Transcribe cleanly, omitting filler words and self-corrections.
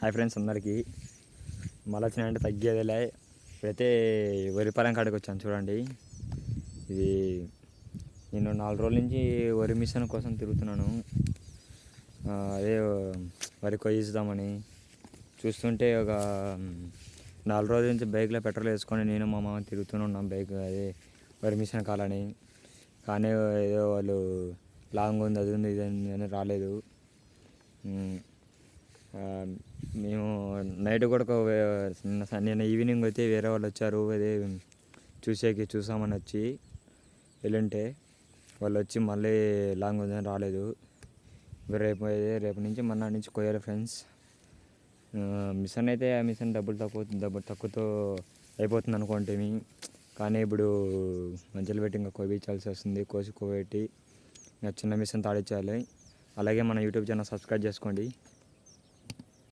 Hi friends అందరికీ. మళ్ళీ వచ్చినాయంటే తగ్గేదిలే. ఇప్పుడైతే వరి పొలం కాడికి వచ్చాను చూడండి. ఇది నేను 4 రోజుల నుంచి వరి మిషన్ కోసం తిరుగుతున్నాను. అదే వరి కొయ్యిద్దామని చూస్తుంటే ఒక 4 రోజుల నుంచి బైక్లో పెట్రోల్ వేసుకొని నేను మా మామ తిరుగుతూనే ఉన్నాం బైక్ అదే వరి మిషన్ కాలని. కానీ ఏదో వాళ్ళు లాంగ్ ఉంది, అది ఉంది, ఇది అని రాలేదు. మేము నైట్ కూడా నిన్న ఈవినింగ్ అయితే వేరే వాళ్ళు వచ్చారు. అదే చూసామని వచ్చి వెళ్ళుంటే వాళ్ళు వచ్చి మళ్ళీ లాంగ్ ఉందని రాలేదు. రేపు నుంచి మన్నాడు నుంచి కొయ్యాలి ఫ్రెండ్స్. మిషన్ అయితే ఆ మిషన్ డబ్బులు తక్కువతో అయిపోతుంది అనుకోండి. కానీ ఇప్పుడు మంచిలు పెట్టి ఇంకా కొయ్యించాల్సి వస్తుంది. కోసి కొయ్యబెట్టి ఇంకా చిన్న మిషన్ తాడిచ్చాలి. అలాగే మన యూట్యూబ్ ఛానల్ సబ్స్క్రైబ్ చేసుకోండి.